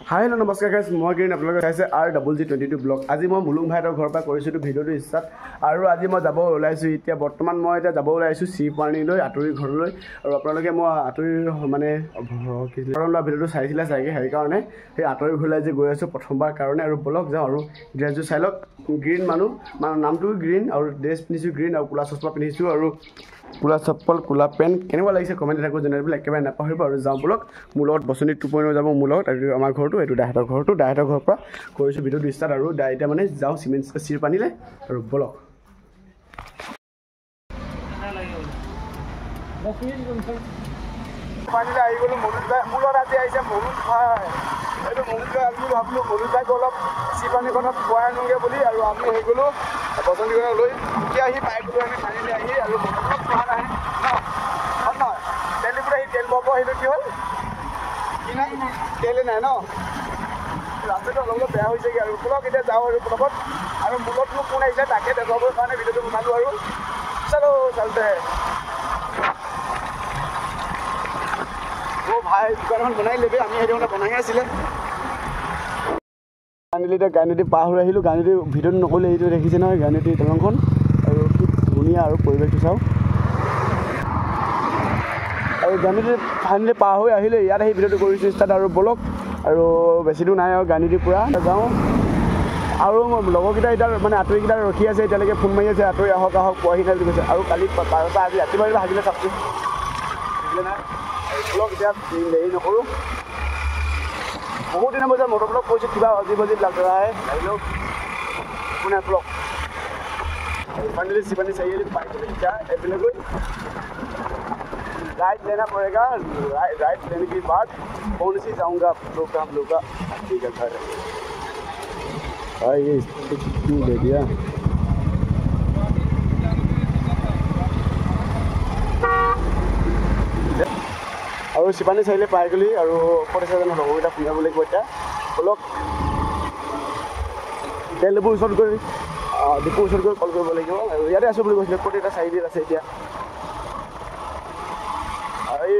Hi hello' নমস্কাৰ guys, মই green, আপোনালোকে চাইছে RGG22 ব্লগ। আজি মই মুলুং ভাইহঁতৰ ঘৰৰ পৰা কৰিছোঁ ভিডিঅ'টো ষ্টাৰ্ট। আৰু আজি মই যাব ওলাইছোঁ এতিয়া বৰ্তমান মই এতিয়া যাব ওলাইছোঁ চিপানীলৈ, আঁতৰি ঘৰলৈ। আৰু আপোনালোকে মই আঁতৰি মানে লোৱা ভিডিঅ'টো চাইছিলে চাগে, সেইকাৰণে সেই আঁতৰি ঘৰলৈ আজি গৈ আছোঁ প্ৰথমবাৰ কাৰণে। আৰু ব্লগ যাওঁ আৰু ড্ৰেছযোৰ চাই লওক। গ্ৰীণ মানুহ নামটো গ্ৰীণ আৰু ড্ৰেছ পিন্ধিছোঁ গ্ৰীণ আৰু ক'লা চশমা পিন্ধিছোঁ আৰু ক'লা চপ্পল ক'লা পেণ্ট। কেনেকুৱা লাগিছে কমেণ্ট থাকোঁ জেনেৰেল একেবাৰে নাপাহৰিব। আৰু যাওঁ ব্লগ মোৰ লগত বচনি 2.0 যাব মোৰ লগত। আৰু আমাৰ ঘৰটো এইটো দাহঁতৰ ঘৰৰ পৰা কৰিছোঁ ভিডিঅ'টো ষ্টাৰ্ট। আৰু এতিয়া মানে যাওঁ চিৰপানীলৈ আৰু ব্লগ পানীলৈ আহি গ'লোঁ। মনোজ ভাই মোৰ লগত আজি আহিছে। মনোজ ভাই এইটো মনোজ ভাই আমি ভাবিলোঁ মনোজ ভাইক অলপ চিৰপানীখনত খোৱাই আনোগৈ বুলি। আৰু আমি হৈ গ'লোঁ বচনিখনক লৈ। এতিয়া আহি পাই গ'লোঁ আমি পানীলৈ আহি। আৰু মনোজক খোৱা নাই নহয় তেলবোৰ আহি তেল পাব আহিলোঁ। কি হ'ল কি নাই তেলে নাই ন, ৰাস্তাটো অলপ অলপ বেয়া হৈছেগৈ। আৰু ব্লগ এতিয়া যাওঁ আৰু ব্লগত। আৰু মূলত মোক কোন আহিছে তাকে দেখুৱাবৰ কাৰণে ভিডিঅ'টো বনালোঁ। আৰু চলো চলতে ভাই দোকানখন বনাই ল'বি, আমি সেইটো মানে বনাইহে আছিলে। গাইনদী এতিয়া গাইনদী পাৰ হৈ আহিলোঁ। গাইনদী ভিডিঅ'টো নকৰিলে এইটো দেখিছে নহয় গাইনদী দলংখন। আৰু কি ধুনীয়া আৰু পৰিৱেশটো চাওঁ। আৰু গাইনদী ফাইনেলি পাৰ হৈ আহিলে ইয়াত আহি ভিডিঅ'টো কৰিছোঁ ষ্টাৰ্ট আৰু ব্লগ। আৰু বেছি দূৰ নাই আৰু গাইনদী পৰা যাওঁ। আৰু লগৰকেইটা এতিয়া মানে আঁতৰিকেইটা ৰখি আছে, এতিয়ালৈকে ফোন মাৰি আছে আঁতৰি আহক আহক পোৱাহি নাই বুলি কৈছে। আৰু কালি 12টা আজি ৰাতিপুৱা ভাজিলে চাবচোন বুজিলে নাই। ব্লগ এতিয়া দেৰি নকৰোঁ। বহুত দিনৰ মূৰত মটৰ ব্লগ কৰিছোঁ, কিবা অজীৱ লাগাই আহিলেও কোনে ব্লগ। फाइनली सिपानी चाहिए बाइक क्या एपले कोई राइट लेना पड़ेगा। राइट लेने के बाद कौन सी जाऊँगा प्रोग्राम लोग का ठीक है घर ये क्यों दे दिया। और सिपानी चाहिए पाई गली और ऊपर से लगभग फुला बोले क्या बोलक तेलबू ऊर कर ডিপুৰ ওচৰত গৈ কল কৰিব লাগিব। আৰু ইয়াতে আছোঁ বুলি কৈছিলে, ক'ত এটা চাৰিআলিত আছে এতিয়া। এই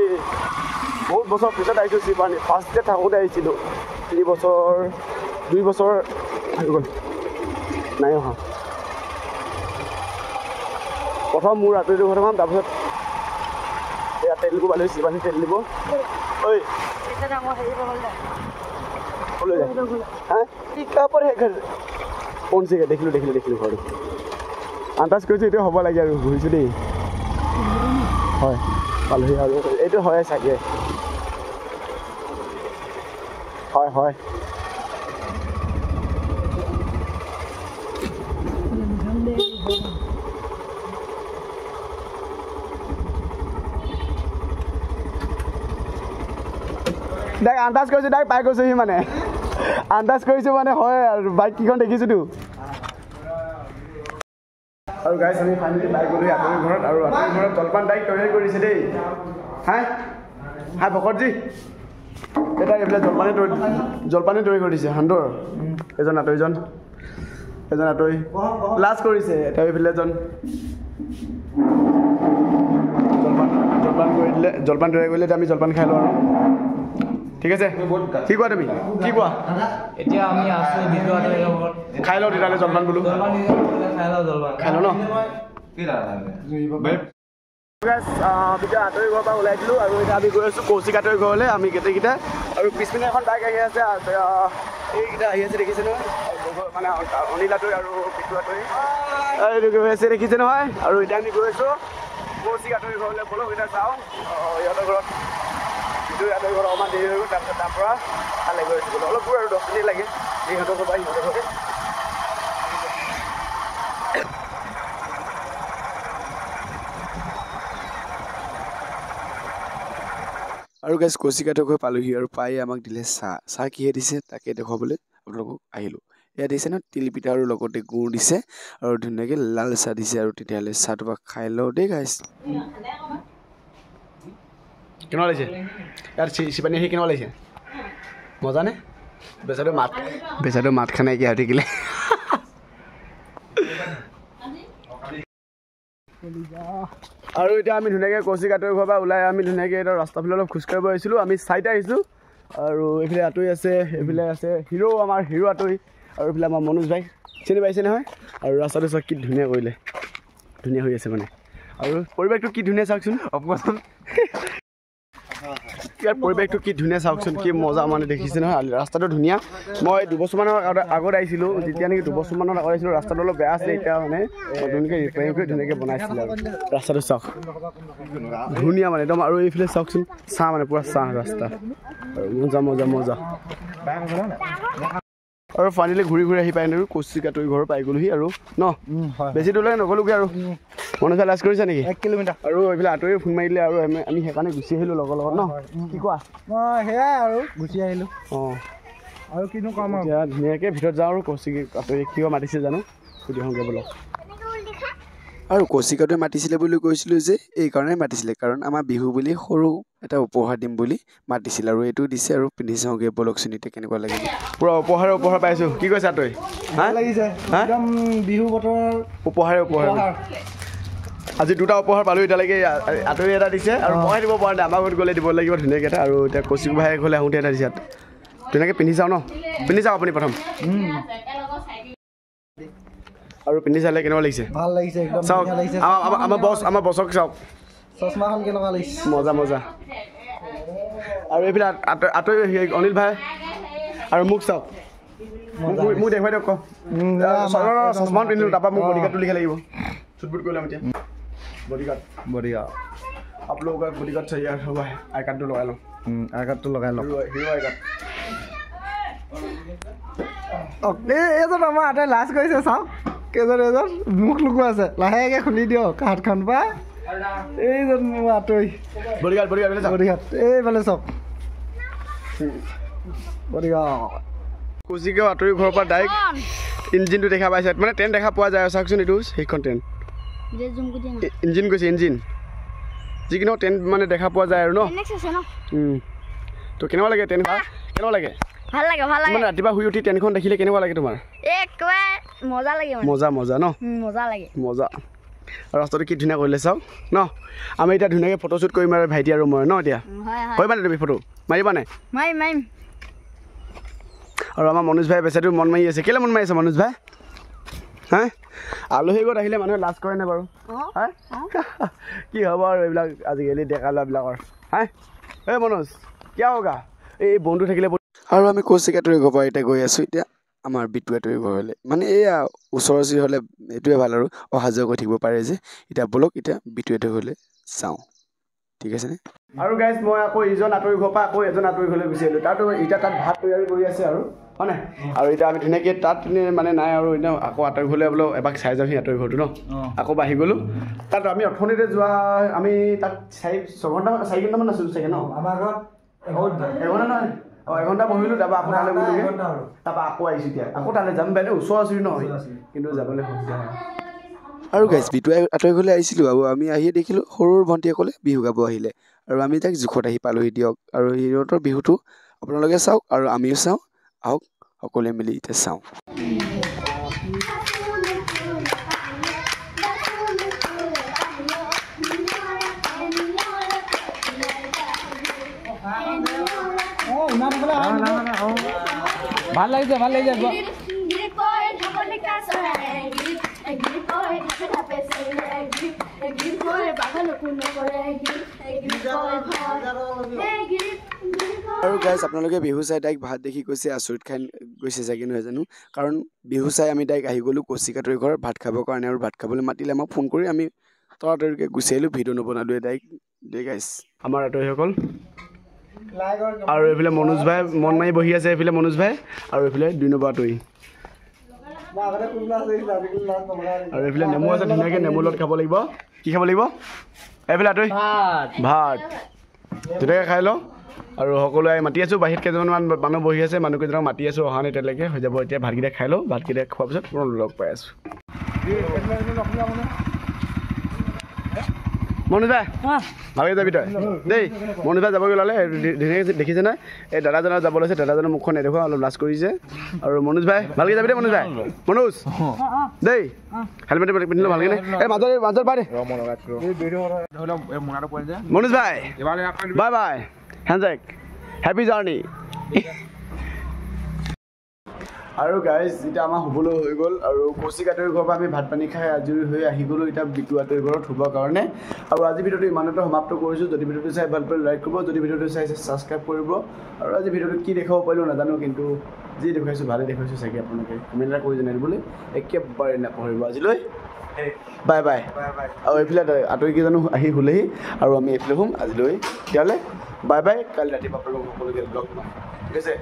বহুত বছৰ পিছত আহিছোঁ চিপানী। ফাৰ্ষ্টতে থাকোঁতে আহিছিলোঁ 2 বছৰ হৈ গ'ল নাই অহা। প্ৰথম মোৰ আঁতৰিটো ঘৰ খাম, তাৰপিছত এয়া তেল দিব পালোঁ চিপানী তেল দিব। ঐ হা কি কাপৰ হে ঘৰ কোন জেগা দেখিলোঁ ঘৰটো আন্দাজ কৰিছোঁ এইটো হ'ব লাগে। আৰু ঘূৰিছোঁ দেই হয় পালোহি। আৰু এইটো হয় চাগে হয় ডাইক আন্দাজ কৰিছোঁ, ডাইক পাই গৈছোঁহি মানে আন্দাজ কৰিছোঁ মানে হয়। আৰু বাইক কিখন দেখিছোঁতো। আৰু গাইছ আমি ফাইনেলি বাইক গ'লোঁ আঁতৰি ঘৰত। আৰু আঁতৰি ঘৰত জলপান ডাইক তৈয়াৰী কৰিছে দেই। হাই ভকতজি এটা এইবিলাক জলপানে তৈয়াৰী কৰি দিছে সান্দৰ। এজন আঁতৰি লাজ কৰিছে। এটা এইফালে এজন জলপান কৰি দিলে, জলপান তৈয়াৰী কৰিলে। আমি জলপান খাই লওঁ আৰু ঠিক আছে। কি কোৱা তুমি কি কোৱা এতিয়া আমি আছোঁ খাই লওঁ তেতিয়াহ'লে জলপান বোলো খাই লওঁ ন। এতিয়া আঁতৰি ঘৰৰ পৰা ওলাই দিলোঁ। আৰু এতিয়া আমি গৈ আছোঁ কৌশিক আঁতৰি ঘৰলৈ আমি গোটেইকেইটা। আৰু পিছপিনে এখন বাইক আহি আছে, এইকেইটা আহি আছে দেখিছে নহয়, মানে অনিল আঁতৰি আৰু পিটু আঁতৰি গৈ আছে দেখিছে নহয়। আৰু এতিয়া আমি গৈ আছোঁ কৌশিক আঁতৰি ঘৰলৈ। ব'লক এতিয়া যাওঁ ইহঁতৰ ঘৰত। আঁতৰি ঘৰত অকণমান দেৰি হৈ গ'ল, তাৰপিছত তাৰ পৰা ভালে গৈ আছোঁ অলপ দূৰ আৰু 10 মিনিট লাগে সিহঁতৰ ঘৰ পৰা সিহঁতৰ ঘৰতে। আৰু গাইজ কৌশিকাটো গৈ পালোহি। আৰু পাই আমাক দিলে চাহ কিহে দিছে তাকে দেখুৱাবলৈ আপোনালোকক আহিলোঁ। এয়া দিছে ন তিলপিঠা আৰু লগতে গুড় দিছে আৰু ধুনীয়াকৈ লাল চাহ দিছে। আৰু তেতিয়াহ'লে চাহটো পৰা খাই লওঁ দেই গাইজ। কেনেকুৱা লাগিছে ইয়াত চিপানী আহি কেনেকুৱা লাগিছে মজানে? বেচাটো মাত খাই নাইকিয়া হৈ থাকিলে। আৰু এতিয়া আমি ধুনীয়াকৈ কৌশিক আঁতৰি ঘৰৰ পৰা ওলাই আমি ধুনীয়াকৈ এতিয়া ৰাস্তাফালে অলপ খোজকাঢ়িব আহিছিলোঁ। আমি চাইতে আহিছোঁ আৰু এইফালে আঁতৰি আছে এইফালে আছে হিৰো আমাৰ হিৰো আঁতৰি আৰু এইফালে আমাৰ মনোজ ভাই চিনি পাইছে নহয় আৰু ৰাস্তাটো চাওক কি ধুনীয়া কৰিলে ধুনীয়া হৈ আছে মানে আৰু পৰিৱেশটো কি ধুনীয়া চাওকচোন অপকচোন ইয়াৰ পৰিৱেশটো কি ধুনীয়া চাওকচোন কি মজা মানে দেখিছে নহয় ৰাস্তাটো ধুনীয়া মই 2 বছৰমানৰ আগত আহিছিলোঁ যেতিয়া নেকি 2 বছৰমানৰ আগত আহিছিলোঁ ৰাস্তাটো অলপ বেয়া আছিলে এতিয়া মানে নতুনকৈ ৰিপেয়াৰিং কৰি ধুনীয়াকৈ বনাইছিলে আৰু ৰাস্তাটো চাওক ধুনীয়া মানে একদম আৰু এইফালে চাওকচোন চাহ মানে পূৰা চাহ ৰাস্তা আৰু মজা মজা মজা আৰু ফাইনেলি ঘূৰি আহি পাই আৰু কৌশিকাটোৰ ঘৰ পাই গ'লোহি আৰু ন বেছি দূৰলৈ নগ'লোগৈ আৰু মনোজ লাজ কৰিছে নেকি 1 কিলোমিটাৰ আৰু এইফালে আঁতৰি ফোন মাৰিলে আৰু আমি সেইকাৰণে গুচি আহিলোঁ লগৰ লগত ন কি কোৱা সেয়াই আৰু গুচি আহিলোঁ অঁ আৰু কিনো কাম এতিয়া ধুনীয়াকৈ ভিতৰত যাওঁ আৰু কৌশিক আঁতৰি কিয় মাতিছে জানো সুধি আহোঁগৈ বলক আৰু কৌশিকাটোৱে মাতিছিলে বুলি কৈছিলোঁ যে এইকাৰণে মাতিছিলে কাৰণ আমাৰ বিহু বুলি সৰু এটা উপহাৰ দিম বুলি মাতিছিল আৰু এইটো দিছে আৰু পিন্ধি চাওঁগৈ বলকচোন এতিয়া কেনেকুৱা লাগিল পূৰা উপহাৰ পাইছোঁ কি কৈছা তই ভাল লাগিছে একদম বিহু বতৰৰ উপহাৰ আজি 2টা উপহাৰ পালোঁ এতিয়ালৈকে আঁতৰি এটা দিছে আৰু মই দিব পৰা নাই আমাৰ ঘৰত গ'লে দিব লাগিব ধুনীয়াকৈ এটা আৰু এতিয়া কৌশিক ভাই গ'লে আহোঁতে এটা দিছে ধুনীয়াকৈ পিন্ধি চাওঁ ন পিন্ধি চাওঁ আপুনি প্ৰথম আৰু পিন্ধি চালে কেনেকুৱা লাগিছে ভাল লাগিছে একদম চাওক আমাৰ বছক চাওক চশমাখন কেনেকুৱা লাগিছে মজা মজা আৰু এইফালে আঁতৰি অনিল ভাই আৰু মোক চাওক মোক দেখুৱাই দিয়ক কওক চশমাখন পিন্ধিলোঁ তাৰপৰা মোক বডিগাৰ্ড তুলিব লাগিব চুটবুট কৰি ল'ম এতিয়া বডিগাৰ্ড আপোনালোকৰ বডিগাৰ্ড চাই হ'ব আই কাৰ্ডটো লগাই লওঁ হিৰো আই কাৰ্ড এইজন আমাৰ আটাই লাজ কৰিছে চাওক এজন মুখ লুকুৱা আছে লাহেকৈ খুলি দিয়ক হাতখন পৰা এইজন মোৰ আঁতৰি বডিগাৰ্ড এইফালে চাওক বডিগাৰ্ড কৌশিকেও আঁতৰি ঘৰৰ পৰা ডাইৰেক্ট ইঞ্জিনটো দেখা পাইছে মানে ট্ৰেইন দেখা পোৱা যায় চাওকচোন এইটো সেইখন ট্ৰেইন ইঞ্জিন গৈছে ইঞ্জিন যিকোনো ট্ৰেইন মানে দেখা পোৱা যায় আৰু ন তো কেনেকুৱা লাগে ট্ৰেইন কেনেকুৱা লাগে ভাল লাগে মানে ৰাতিপুৱা শুই উঠি ট্ৰেইনখন দেখিলে কেনেকুৱা লাগে তোমাৰ মজা লাগে মজা ন মজা আৰু ৰাস্তাটো কি ধুনীয়া কৰিলে চাওক ন আমি এতিয়া ধুনীয়াকৈ ফটোশ্বুট কৰিম আৰু ভাইটি আৰু মই ন এতিয়া কৰিবানে তুমি ফটো মাৰিবানে মাৰিম আৰু আমাৰ মনোজ ভাই বেচাটো মন মাৰি আছে কেলৈ মন মাৰি আছে মনোজ ভাই হা আলহী ঘৰত আহিলে মানুহে লাজ কৰে নে বাৰু কি হ'ব আৰু এইবিলাক আজিকালি ডেকা ল'ৰাবিলাকৰ হা এই মনোজ কিয় হোগা এই বন্ধু থাকিলে আৰু আমি কৌশিকাটোৰ ঘৰৰ পৰা এতিয়া গৈ আছোঁ এতিয়া আমাৰ বিটুৱাটোৰ ঘৰলৈ মানে এয়া ওচৰ হ'লে এইটোৱে ভাল আৰু অহা যোৱা কৰি থাকিব পাৰে যে এতিয়া বলক এতিয়া বিটুৱাটোৰ ঘৰলৈ চাওঁ ঠিক আছেনে আৰু গাইজ মই আকৌ ইজন আঁতৰি ঘৰৰ পৰা আকৌ এজন আঁতৰি ঘৰলৈ গুচি আহিলোঁ তাতো এতিয়া তাত ভাত তৈয়াৰী কৰি আছে আৰু হয় নাই আৰু এতিয়া আমি ধুনীয়াকৈ তাত মানে নাই আৰু এতিয়া আকৌ আঁতৰি ঘৰলৈ বোলো এবাৰ চাই যাওঁহি আঁতৰি ঘৰটো ন আকৌ বাঢ়ি গ'লোঁ তাত আমি অথনিতে যোৱা আমি তাত 4 ঘণ্টামান আছিলোঁ চাগে ন আমাৰ ঘৰত এঘণ্টা নহয় এঘণ্টা বহিলোঁ তাৰপৰা আকৌ তালৈ গ'লোগৈ তাৰপৰা আকৌ আহিছোঁ এতিয়া আকৌ তালৈ যাম বাইদেউ ওচৰ আছিলোঁ নহয় কিন্তু যাবলৈ সুবিধা আৰু গাইজ বিটুৱাই আঁতৰি ঘৰলৈ আহিছিলোঁ আৰু আমি আহিয়ে দেখিলোঁ সৰুৰ ভণ্টিসকলে বিহু গাব আহিলে আৰু আমি তাক জোখত আহি পালোহি দিয়ক আৰু সিহঁতৰ বিহুটো আপোনালোকে চাওক আৰু আমিও চাওঁ আহক সকলোৱে মিলি এতিয়া চাওঁ ভাল লাগিছে আৰু গাইজ আপোনালোকে বিহু চাই ডাইৰেক্ট ভাত দেখি কৈছে আচৰিত খাই গৈছে চাগে নহয় জানো কাৰণ বিহু চাই আমি ডাইৰেক্ট আহি গ'লোঁ কৌশিকাটোৰ ঘৰ ভাত খাবৰ কাৰণে আৰু ভাত খাবলৈ মাতিলে আমাক ফোন কৰি আমি তৰাতৰিকৈ গুচি আহিলোঁ ভিডিঅ' নবনালোৱে ডাইৰেক্ট দেই গাইজ আমাৰ আঁতৰিসকল আৰু এইফালে মনোজ ভাই মন মাৰি বহি আছে এইফালে মনোজ ভাই আৰু এইফালে 2 নম্বৰ আঁতৰি আৰু এইফালে নেমু আছে ধুনীয়াকৈ নেমু লগত খাব লাগিব কি খাব লাগিব এইফালে আঁতৰি ভাত ধুনীয়াকৈ খাই লওঁ আৰু সকলোৱে মাতি আছোঁ বাহিৰত কেইজনমান মানুহ বহি আছে মানুহকেইজনক মাতি আছোঁ অহা নাই এতিয়ালৈকে হৈ যাব এতিয়া ভাতকেইটা খাই লওঁ ভাতকেইটা খোৱাৰ পিছত পুনৰ লগ পাই আছোঁ মনোজ ভাই ভালকৈ যাবি তই দেই মনোজ ভাই যাবগৈ ওলালে ধুনীয়াকৈ দেখিছে নাই এই দাদাজনৰ যাব লৈছে দাদাজনৰ মুখখন নেদেখুৱা অলপ লাজ কৰিছে আৰু মনোজ ভাই ভালকৈ যাবি দেই মনোজ ভাই মনোজ দেই হেলমেট পিন্ধিলোঁ ভালকৈ নে এই মাজত পাই দে মনোজ ভাই বাই বাই হেণ্ডজেক হেপী জাৰ্ণি আৰু গাইজ এতিয়া আমাৰ শুবলৈ হৈ গ'ল আৰু কৌশিক আঁতৰি ঘৰৰ পৰা আমি ভাত পানী খাই আজৰি হৈ আহি গ'লোঁ এতিয়া বিটু আঁতৰি ঘৰত শুবৰ কাৰণে আৰু আজি ভিডিঅ'টো ইমানতে সমাপ্ত কৰিছোঁ যদি ভিডিঅ'টো চাই ভাল পালে লাইক কৰিব যদি ভিডিঅ'টো চাইছে ছাবস্ক্ৰাইব কৰিব আৰু আজি ভিডিঅ'টো কি দেখাব পাৰিলোঁ নাজানো কিন্তু যি দেখুৱাইছোঁ ভালেই দেখুৱাইছোঁ চাগে আপোনালোকে কমেণ্ট এটা কৰি জনাই একেবাৰে নাপাহৰিব আজিলৈ বাই বাই আৰু এইফালে আঁতৰিকেইজনো আহি শুলেহি আৰু আমি এইফালে শুম আজিলৈ তেতিয়াহ'লে বাই বাই কালি ৰাতিপুৱা আপোনালোক সকলোকে লগ পাম ঠিক আছে